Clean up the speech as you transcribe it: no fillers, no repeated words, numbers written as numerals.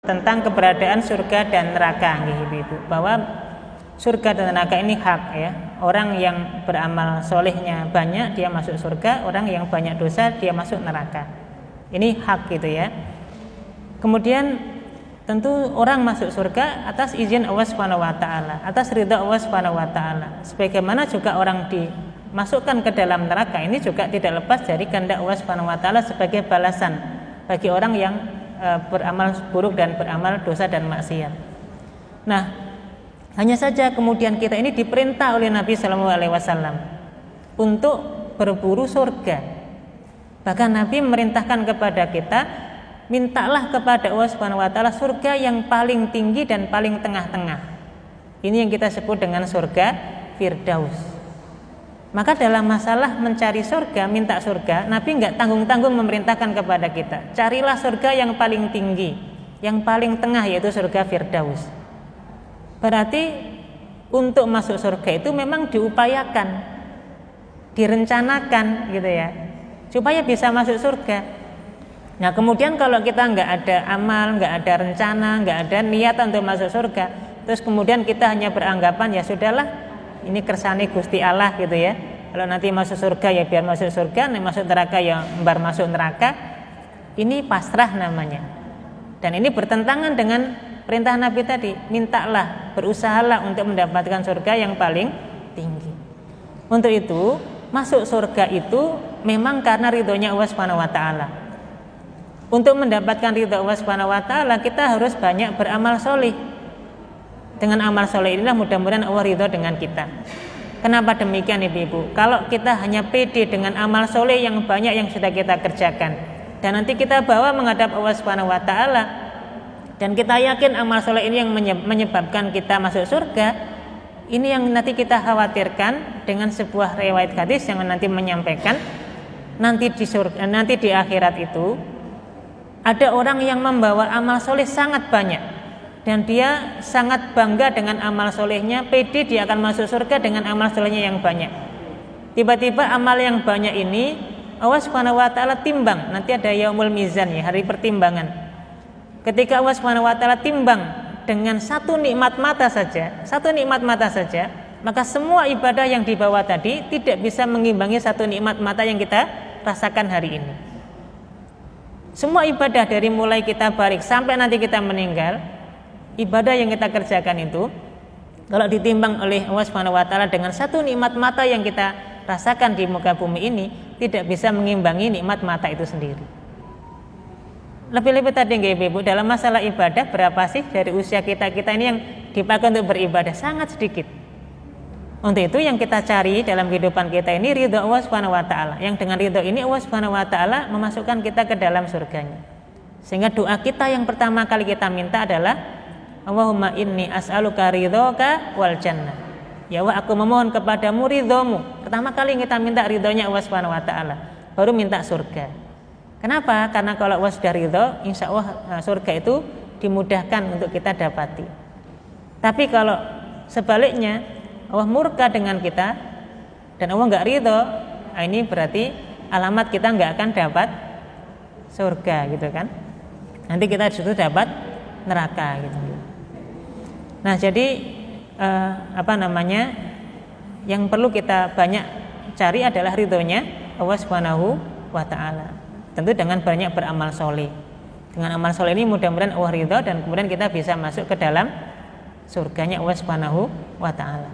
tentang keberadaan surga dan neraka, Ibu, bahwa surga dan neraka ini hak ya. Orang yang beramal solehnya banyak dia masuk surga, orang yang banyak dosa dia masuk neraka. Ini hak gitu ya. Kemudian tentu orang masuk surga atas izin Allah Subhanahu wa taala, atas ridha Allah Subhanahu wa taala. Sebagaimana juga orang dimasukkan ke dalam neraka ini juga tidak lepas dari kehendak Allah Subhanahu wa taala sebagai balasan bagi orang yang beramal buruk dan beramal dosa dan maksiat. Nah, hanya saja kemudian kita ini diperintah oleh Nabi Shallallahu Alaihi Wasallam untuk berburu surga. Bahkan Nabi memerintahkan kepada kita, mintalah kepada Allah Subhanahu Wa Taala surga yang paling tinggi dan paling tengah-tengah. Ini yang kita sebut dengan surga Firdaus. Maka dalam masalah mencari surga, minta surga, Nabi nggak tanggung-tanggung memerintahkan kepada kita, carilah surga yang paling tinggi, yang paling tengah, yaitu surga Firdaus. Berarti untuk masuk surga itu memang diupayakan, direncanakan gitu ya, supaya bisa masuk surga. Nah kemudian kalau kita nggak ada amal, nggak ada rencana, nggak ada niat untuk masuk surga, terus kemudian kita hanya beranggapan ya sudahlah, ini kersane Gusti Allah gitu ya. Kalau nanti masuk surga ya biar masuk surga, nanti masuk neraka ya mbar masuk neraka. Ini pasrah namanya. Dan ini bertentangan dengan perintah Nabi tadi, mintalah, berusahalah untuk mendapatkan surga yang paling tinggi. Untuk itu, masuk surga itu memang karena ridhonya Allah Subhanahu wa taala. Untuk mendapatkan ridho Allah Subhanahu wa taala, kita harus banyak beramal soleh. Dengan amal soleh inilah mudah-mudahan Allah ridho dengan kita. Kenapa demikian Ibu-ibu? Kalau kita hanya pede dengan amal soleh yang banyak yang sudah kita kerjakan, dan nanti kita bawa menghadap Allah Subhanahu wa taala, dan kita yakin amal soleh ini yang menyebabkan kita masuk surga, ini yang nanti kita khawatirkan dengan sebuah riwayat hadis yang nanti menyampaikan nanti di surga, nanti di akhirat itu ada orang yang membawa amal soleh sangat banyak. Dan dia sangat bangga dengan amal solehnya, pede dia akan masuk surga dengan amal solehnya yang banyak. Tiba-tiba amal yang banyak ini Allah Subhanahu wa taala timbang. Nanti ada yaumul mizan ya, hari pertimbangan. Ketika Allah Subhanahu wa taala timbang dengan satu nikmat mata saja, maka semua ibadah yang dibawa tadi tidak bisa mengimbangi satu nikmat mata yang kita rasakan hari ini. Semua ibadah dari mulai kita balik sampai nanti kita meninggal, ibadah yang kita kerjakan itu kalau ditimbang oleh Allah Subhanahu wa taala dengan satu nikmat mata yang kita rasakan di muka bumi ini, tidak bisa mengimbangi nikmat mata itu sendiri. Lebih-lebih tadi Ibu, dalam masalah ibadah berapa sih dari usia kita ini yang dipakai untuk beribadah? Sangat sedikit. Untuk itu yang kita cari dalam kehidupan kita ini ridho Allah Subhanahu wa taala. Yang dengan ridho ini Allah Subhanahu wa taala memasukkan kita ke dalam surganya. Sehingga doa kita yang pertama kali kita minta adalah Allahumma inni as'aluka ridhoka wal jannah. Ya Allah, aku memohon kepadamu ridhomu. Pertama kali kita minta ridhonya Allah Subhanahu wa taala, baru minta surga. Kenapa? Karena kalau Allah sudah ridho, insya Allah surga itu dimudahkan untuk kita dapati. Tapi kalau sebaliknya Allah murka dengan kita dan Allah nggak ridho, ini berarti alamat kita nggak akan dapat surga gitu kan. Nanti kita justru dapat neraka gitu. Nah jadi yang perlu kita banyak cari adalah ridhonya Allah Subhanahu wa taala. Tentu dengan banyak beramal soleh. Dengan amal soleh ini mudah-mudahan Allah ridho dan kemudian kita bisa masuk ke dalam surganya Allah Subhanahu wa taala.